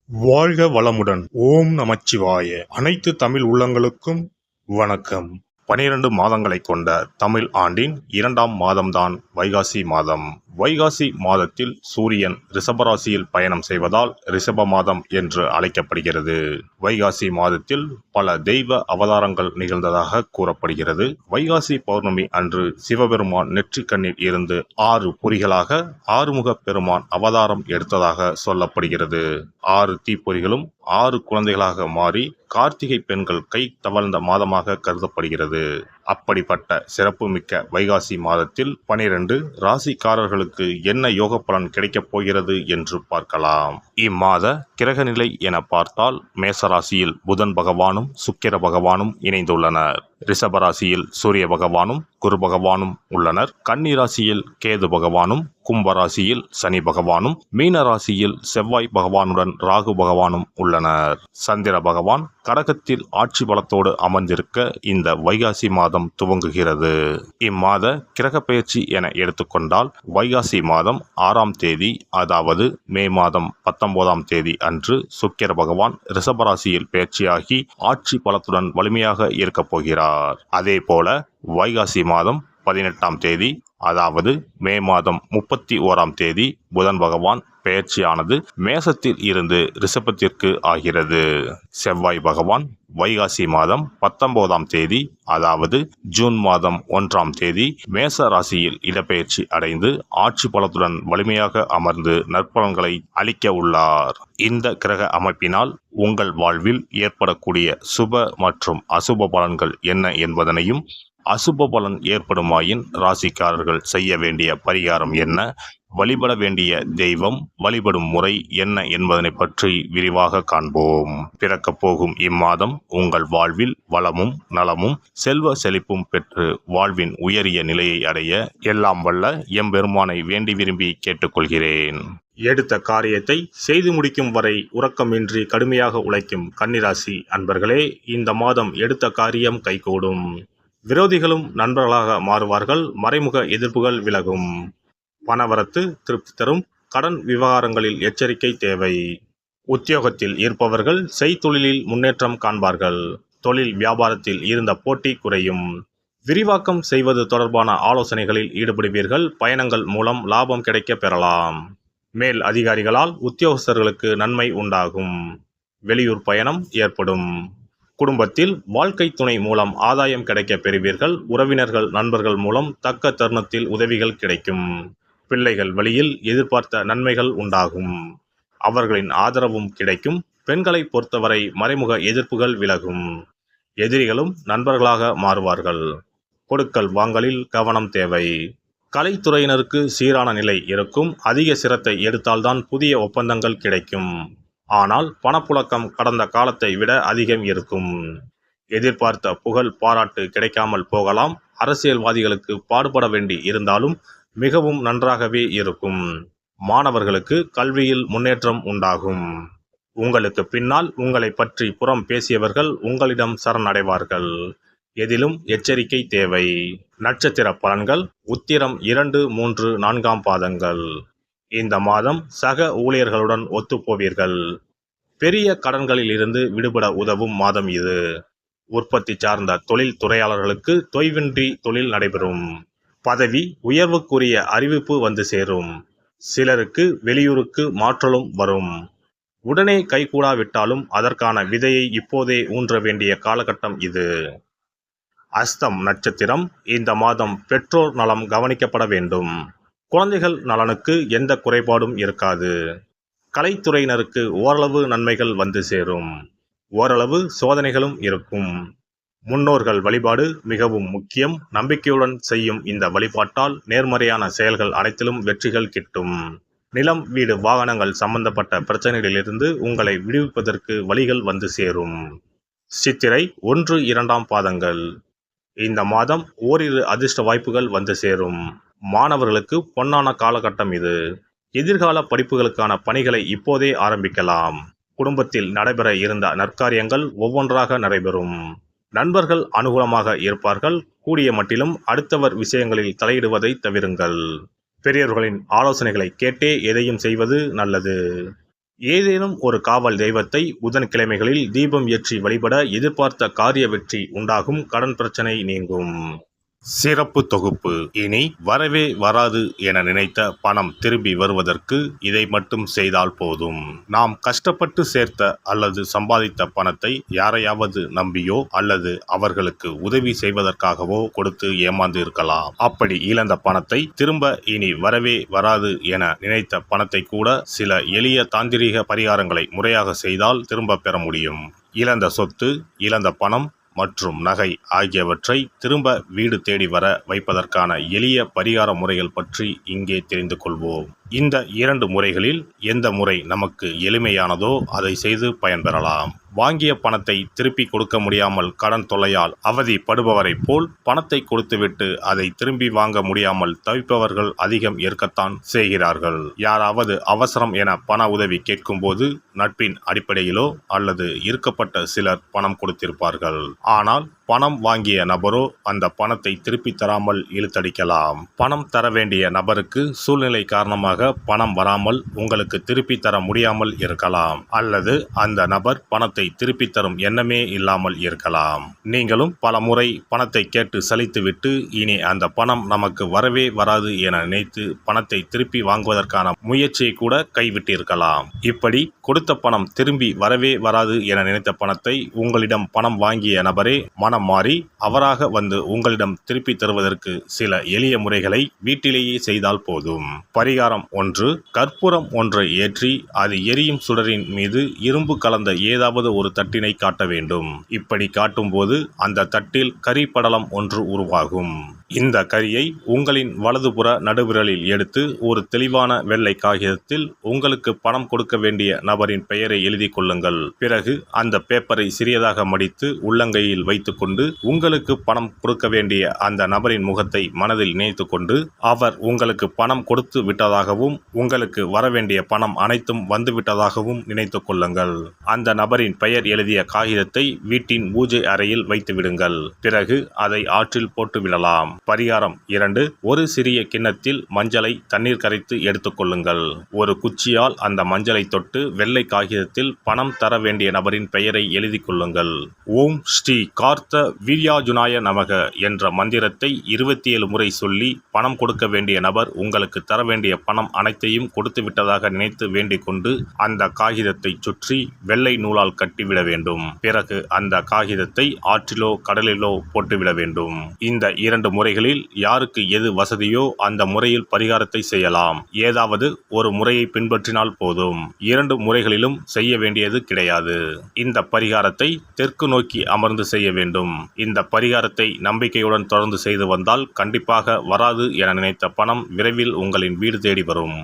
வாழ்க வளமுடன். ஓம் நமச்சிவாய. அனைத்து தமிழ் உள்ளங்களுக்கும் வணக்கம். 12 மாதங்களை கொண்ட தமிழ் ஆண்டின் 2ஆம் மாதம்தான் வைகாசி மாதம். வைகாசி மாதத்தில் சூரியன் ரிஷபராசியில் பயணம் செய்வதால் ரிஷப மாதம் என்று அழைக்கப்படுகிறது. வைகாசி மாதத்தில் பல தெய்வ அவதாரங்கள் நிகழ்ந்ததாக கூறப்படுகிறது. வைகாசி பௌர்ணமி அன்று சிவபெருமான் நெற்றிக்கண்ணில் இருந்து 6 பொறிகளாக ஆறுமுக பெருமான் அவதாரம் எடுத்ததாக சொல்லப்படுகிறது. 6 தீப்பொறிகளும் 6 குழந்தைகளாக மாறி கார்த்திகை பெண்கள் கை தவழ்ந்த மாதமாக கருதப்படுகிறது. அப்படிப்பட்ட சிறப்புமிக்க வைகாசி மாதத்தில் 12 ராசிக்காரர்களுக்கு என்ன யோக பலன் கிடைக்கப் போகிறது என்று பார்க்கலாம். இம்மாத கிரகநிலை என பார்த்தால் மேசராசியில் புதன் பகவானும் சுக்கிர பகவானும் இணைந்துள்ளனர். ரிஷபராசியில் சூரிய பகவானும் குரு பகவானும் உள்ளனர். கன்னி ராசியில் கேது பகவானும், கும்பராசியில் சனி பகவானும், மீன ராசியில் செவ்வாய் பகவானுடன் ராகு பகவானும் உள்ளனர். சந்திர பகவான் கடகத்தில் ஆட்சி பலத்தோடு அமர்ந்திருக்க இந்த வைகாசி மாதம் துவங்குகிறது. இம்மாத கிரக பெயர்ச்சி என எடுத்துக்கொண்டால் வைகாசி மாதம் 6ஆம் தேதி, அதாவது மே மாதம் 19ஆம் தேதி அன்று சுக்கிர பகவான் ரிஷபராசியில் பெயர்ச்சியாகி ஆட்சி பலத்துடன் வலிமையாக இருக்கப் போகிறார். அதே போல வைகாசி மாதம் 18ஆம் தேதி, அதாவது மே மாதம் 31ஆம் தேதி புதன் பகவான் பெயர்ச்சியானது மேசத்தில் இருந்து ரிஷபத்திற்கு ஆகிறது. செவ்வாய் பகவான் வைகாசி மாதம் 19ஆம் தேதி, அதாவது ஜூன் மாதம் 1ஆம் தேதி மேச ராசியில் இடப்பெயர்ச்சி அடைந்து ஆட்சி பலத்துடன் வலிமையாக அமர்ந்து நற்பலன்களை அளிக்க உள்ளார். இந்த கிரக அமைப்பினால் உங்கள் வாழ்வில் ஏற்படக்கூடிய சுப மற்றும் அசுப பலன்கள் என்ன என்பதனையும், அசுப பலன் ஏற்படுமாயின் ராசிக்காரர்கள் செய்ய வேண்டிய பரிகாரம் என்ன, வழிபட வேண்டிய தெய்வம், வழிபடும் முறை என்ன என்பதனை பற்றி விரிவாக காண்போம். பிறக்கப் போகும் இம்மாதம் உங்கள் வாழ்வில் வளமும் நலமும் செல்வ செழிப்பும் பெற்று வாழ்வின் உயரிய நிலையை அடைய எல்லாம் வல்ல எம்பெருமானை வேண்டி விரும்பி கேட்டுக்கொள்கிறேன். எடுத்த காரியத்தை செய்து முடிக்கும் வரை உறக்கமின்றி கடுமையாக உழைக்கும் கன்னிராசி அன்பர்களே, இந்த மாதம் எடுத்த காரியம் கைகூடும். விரோதிகளும் நண்பர்களாக மாறுவார்கள். மறைமுக எதிர்ப்புகள் விலகும். பணவரத்து திருப்தி தரும். கடன் விவகாரங்களில் எச்சரிக்கை தேவை. உத்தியோகத்தில் இருப்பவர்கள் செய்தொழிலில் முன்னேற்றம் காண்பார்கள். தொழில் வியாபாரத்தில் இருந்த போட்டி குறையும். விரிவாக்கம் செய்வது தொடர்பான ஆலோசனைகளில் ஈடுபடுவீர்கள். பயணங்கள் மூலம் லாபம் கிடைக்க பெறலாம். மேல் அதிகாரிகளால் உத்தியோகஸ்தர்களுக்கு நன்மை உண்டாகும். வெளியூர் பயணம் ஏற்படும். குடும்பத்தில் வாழ்க்கை துணை மூலம் ஆதாயம் கிடைக்க பெறுவீர்கள். உறவினர்கள் நண்பர்கள் மூலம் தக்க தருணத்தில் உதவிகள் கிடைக்கும். பிள்ளைகள் வழியில் எதிர்பார்த்த நன்மைகள் உண்டாகும். அவர்களின் ஆதரவும் கிடைக்கும். பெண்களை பொறுத்தவரை மறைமுக எதிர்ப்புகள் விலகும். எதிரிகளும் நண்பர்களாக மாறுவார்கள். கொடுக்கல் வாங்கலில் கவனம் தேவை. கலைத்துறையினருக்கு சீரான நிலை இருக்கும். அதிக சிரத்தை எடுத்தால்தான் புதிய ஒப்பந்தங்கள் கிடைக்கும். ஆனால் பணப்புழக்கம் கடந்த காலத்தை விட அதிகம் இருக்கும். எதிர்பார்த்த புகழ் பாராட்டு கிடைக்காமல் போகலாம். அரசியல்வாதிகளுக்கு பாடுபட வேண்டி இருந்தாலும் மிகவும் நன்றாகவே இருக்கும். மாணவர்களுக்கு கல்வியில் முன்னேற்றம் உண்டாகும். உங்களுக்கு பின்னால் உங்களை பற்றி புறம் பேசியவர்கள் உங்களிடம் சரணடைவார்கள். எதிலும் எச்சரிக்கை தேவை. நட்சத்திர பலன்கள். உத்திரம் 2, 3, 4ஆம் பாதங்கள். இந்த மாதம் சக ஊழியர்களுடன் ஒத்துப்போவீர்கள். பெரிய கடன்களில் இருந்து விடுபட உதவும் மாதம் இது. உற்பத்தி சார்ந்த தொழில் துறையாளர்களுக்கு தொய்வின்றி தொழில் நடைபெறும். பதவி உயர்வுக்குரிய அறிவிப்பு வந்து சேரும். சிலருக்கு வெளியூருக்கு மாற்றலும் வரும். உடனே கைகூடாவிட்டாலும் அதற்கான விதையை இப்போதே ஊன்ற வேண்டிய காலகட்டம் இது. அஸ்தம் நட்சத்திரம். இந்த மாதம் பெற்றோர் நலம் கவனிக்கப்பட வேண்டும். குழந்தைகள் நலனுக்கு எந்த குறைபாடும் இருக்காது. கலைத்துறையினருக்கு ஓரளவு நன்மைகள் வந்து சேரும். ஓரளவு சோதனைகளும் இருக்கும். முன்னோர்கள் வழிபாடு மிகவும் முக்கியம். நம்பிக்கையுடன் செய்யும் இந்த வழிபாட்டால் நேர்மறையான செயல்கள் அனைத்திலும் வெற்றிகள் கிட்டும். நிலம், வீடு, வாகனங்கள் சம்பந்தப்பட்ட பிரச்சனைகளிலிருந்து உங்களை விடுவிப்பதற்கு வழிகள் வந்து சேரும். சித்திரை 1, 2ஆம் பாதங்கள். இந்த மாதம் ஓரிரு அதிர்ஷ்ட வாய்ப்புகள் வந்து சேரும். மாணவர்களுக்கு பொன்னான காலகட்டம் இது. எதிர்கால படிப்புகளுக்கான பணிகளை இப்போதே ஆரம்பிக்கலாம். குடும்பத்தில் நடைபெற இருந்த நற்காரியங்கள் ஒவ்வொன்றாக நடைபெறும். நண்பர்கள் அனுகூலமாக இருப்பார்கள். கூடிய மட்டிலும் அடுத்தவர் விஷயங்களில் தலையிடுவதை தவிருங்கள். பெரியவர்களின் ஆலோசனைகளை கேட்டே எதையும் செய்வது நல்லது. ஏதேனும் ஒரு காவல் தெய்வத்தை புதன்கிழமைகளில் தீபம் ஏற்றி வழிபட எதிர்பார்த்த காரிய வெற்றி உண்டாகும், கடன் பிரச்சனை நீங்கும். சிறப்பு தொகுப்பு. இனி வரவே வராது என நினைத்த பணம் திரும்பி வருவதற்கு இதை மட்டும் செய்தால் போதும். நாம் கஷ்டப்பட்டு சேர்த்த அல்லது சம்பாதித்த பணத்தை யாரையாவது நம்பியோ அல்லது அவர்களுக்கு உதவி செய்வதற்காகவோ கொடுத்து ஏமாந்து இருக்கலாம். அப்படி இழந்த பணத்தை திரும்ப இனி வரவே வராது என நினைத்த பணத்தை கூட சில எளிய தாந்திரீக பரிகாரங்களை முறையாக செய்தால் திரும்ப பெற முடியும். இழந்த சொத்து, இழந்த பணம் மற்றும் நகை ஆகியவற்றை திரும்ப வீடு தேடி வர வைப்பதற்கான எளிய பரிகார முறைகள் பற்றி இங்கே தெரிந்து கொள்வோம். இந்த 2 முறைகளில் எந்த முறை நமக்கு எளிமையானதோ அதை செய்து பயன்பெறலாம். வாங்கிய பணத்தை திருப்பி கொடுக்க முடியாமல் கடன் தொல்லையால் அவதிப்படுபவரை போல் பணத்தை கொடுத்துவிட்டு அதை திரும்பி வாங்க முடியாமல் தவிப்பவர்கள் அதிகம் இருக்கத்தான் செய்கிறார்கள். யாராவது அவசரம் என பண உதவி கேட்கும்போது நட்பின் அடிப்படையிலோ அல்லது இருக்கப்பட்ட சிலர் பணம் கொடுத்திருப்பார்கள். ஆனால் பணம் வாங்கிய நபரோ அந்த பணத்தை திருப்பி தராமல் இழுத்தடிக்கலாம். பணம் தர வேண்டிய நபருக்கு சூழ்நிலை காரணமாக பணம் வராமல் உங்களுக்கு திருப்பி தர முடியாமல் இருக்கலாம். அல்லது அந்த நபர் பணத்தை திருப்பி தரும் எண்ணமே இல்லாமல் இருக்கலாம். நீங்களும் பல முறை பணத்தை கேட்டு சலித்துவிட்டு இனி அந்த பணம் நமக்கு வரவே வராது என நினைத்து பணத்தை திருப்பி வாங்குவதற்கான முயற்சியை கூட கைவிட்டிருக்கலாம். இப்படி கொடுத்த பணம் திரும்பி வரவே வராது என நினைத்த பணத்தை உங்களிடம் பணம் வாங்கிய நபரே மனம் மாறி அவராக வந்து உங்களிடம் திருப்பி தருவதற்கு சில எளிய முறைகளை வீட்டிலேயே செய்தால் போதும். பரிகாரம் 1. கற்பூரம் ஒன்றை ஏற்றி அது எரியும் சுடரின் மீது இரும்பு கலந்த ஏதாவது ஒரு தட்டினை காட்ட வேண்டும். இப்படி காட்டும்போது அந்த தட்டில் கரி படலம் ஒன்று உருவாகும். இந்த கரியை உங்களின் வலதுபுற நடுவிரலில் எடுத்து ஒரு தெளிவான வெள்ளை காகிதத்தில் உங்களுக்கு பணம் கொடுக்க வேண்டிய நபரின் பெயரை எழுதி கொள்ளுங்கள். பிறகு அந்த பேப்பரை சிறியதாக மடித்து உள்ளங்கையில் வைத்துக்கொண்டு உங்களுக்கு பணம் கொடுக்க வேண்டிய அந்த நபரின் முகத்தை மனதில் நினைத்து கொண்டு அவர் உங்களுக்கு பணம் கொடுத்து விட்டதாகவும் உங்களுக்கு வரவேண்டிய பணம் அனைத்தும் வந்துவிட்டதாகவும் நினைத்து கொள்ளுங்கள். அந்த நபரின் பெயர் எழுதிய காகிதத்தை வீட்டின் பூஜை அறையில் வைத்து விடுங்கள். பிறகு அதை ஆற்றில் போட்டு விடலாம். பரிகாரம் 2. ஒரு சிறிய கிண்ணத்தில் மஞ்சளை தண்ணீர் கரைத்து எடுத்துக்கொள்ளுங்கள். ஒரு குச்சியால் அந்த மஞ்சளை தொட்டு வெள்ளை காகிதத்தில் பணம் தர வேண்டிய நபரின் பெயரை எழுதி கொள்ளுங்கள். ஓம் ஸ்ரீ கார்த்த வீர்யாஜுனாய நமக என்ற மந்திரத்தை 27 முறை சொல்லி பணம் கொடுக்க வேண்டிய நபர் உங்களுக்கு தர வேண்டிய பணம் அனைத்தையும் கொடுத்து விட்டதாக நினைத்து வேண்டிக் கொண்டு அந்த காகிதத்தை சுற்றி வெள்ளை நூலால் கட்டிவிட வேண்டும். பிறகு அந்த காகிதத்தை ஆற்றிலோ கடலிலோ போட்டுவிட வேண்டும். இந்த 2 முறைகளில் யாருக்கு எது வசதியோ அந்த முறையில் பரிகாரத்தை செய்யலாம். ஏதாவது ஒரு முறையை பின்பற்றினால் போதும். 2 முறைகளிலும் செய்ய வேண்டியது கிடையாது. இந்த பரிகாரத்தை தெற்கு நோக்கி அமர்ந்து செய்ய வேண்டும். இந்த பரிகாரத்தை நம்பிக்கையுடன் தொடர்ந்து செய்து வந்தால் கண்டிப்பாக வராது என நினைத்த பணம் விரைவில் உங்களின் வீடு தேடி வரும்.